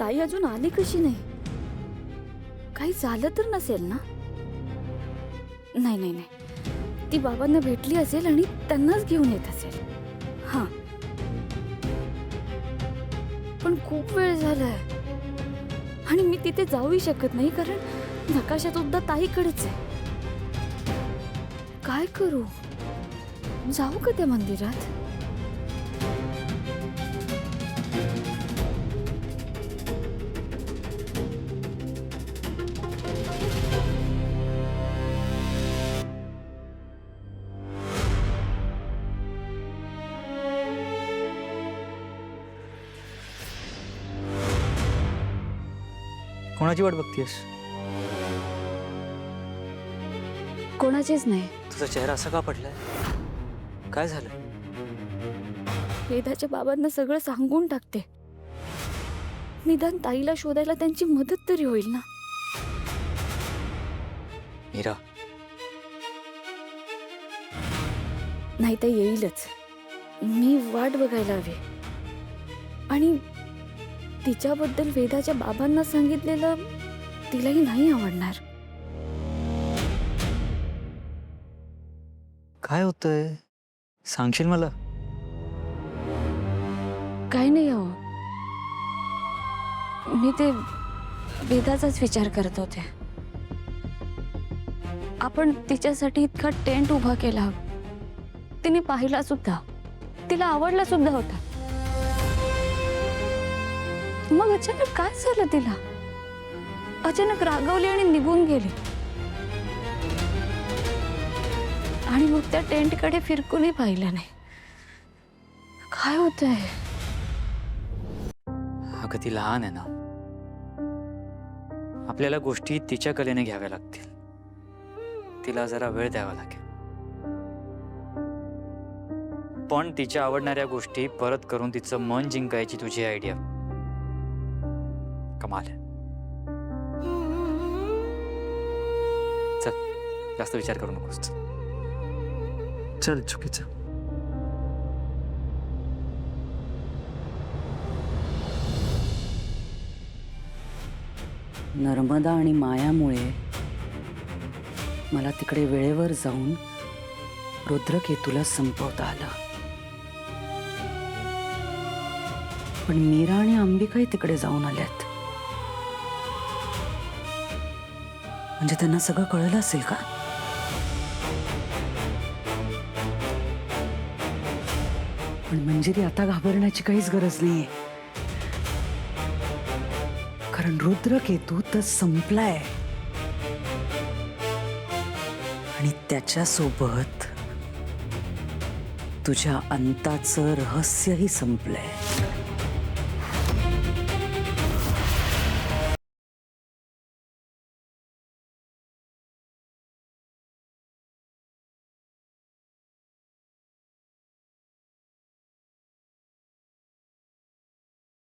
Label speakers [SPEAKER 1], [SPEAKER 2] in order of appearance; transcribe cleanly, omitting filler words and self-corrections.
[SPEAKER 1] ताई अजून आली कशी नाही? काही झालं तर नसेल ना? नाही नाही नाही, ती बाबांना भेटली असेल आणि त्यांनाच घेऊन येत असेल. हां, पण खूप वेळ झालाय आणि मी तिथे जाऊही शकत नाही, कारण नकाशा सुद्धा ताईकडेच आहे. काय करू? जाऊ का त्या मंदिरात?
[SPEAKER 2] कोणाची वाट बघतेस?
[SPEAKER 1] कोणाचीच नाही.
[SPEAKER 2] तुझा चेहरा असा का पडलाय? काय झालं?
[SPEAKER 1] वेदाच्या बाबांना सगळं सांगून टाकते. निदान ताईला शोधायला त्यांची मदत तरी होईल ना.
[SPEAKER 2] मीरा,
[SPEAKER 1] नाही तर येईलच. मी वाट बघायला हवी. आणि तिच्याबद्दल वेदाच्या बाबांना सांगितलेलं तिलाही नाही आवडणार.
[SPEAKER 2] काय होतंय? सांगशील मला?
[SPEAKER 1] काय नाही हो, मी ते वेदाचाच विचार करत होते. आपण तिच्यासाठी इतका टेंट उभा केला, तिने पाहिला सुद्धा, तिला आवडला सुद्धा होता. मग अचानक काय झालं तिला? अचानक रागवली आणि निघून गेली. आणि मग त्या टेंटकडे फिरकूनही पाहिलं नाही. काय होतंय?
[SPEAKER 2] अगं ती लहान आहे ना. आपल्याला गोष्टी तिच्या कलेने घ्याव्या लागतील. तिला जरा वेळ द्यावा लागेल. पण तिच्या आवडणाऱ्या गोष्टी परत करून तिचं मन जिंकायची तुझी आयडिया कमाल आहे. चल, जास्त विचार करू नकोस. चल, चुकीचं.
[SPEAKER 3] नर्मदा आणि मायामुळे मला तिकडे वेळेवर जाऊन रुद्रकेतूला संपवता आलं. पण मीरा आणि अंबिकाही तिकडे जाऊन आल्यात. म्हणजे त्यांना सगळं कळलं असेल का? पण मंजिरी, आता घाबरण्याची काहीच गरज नाहीये. कारण रुद्रकेतू तर संपलाय आणि त्याच्यासोबत तुझ्या अंताचं रहस्यही संपलंय.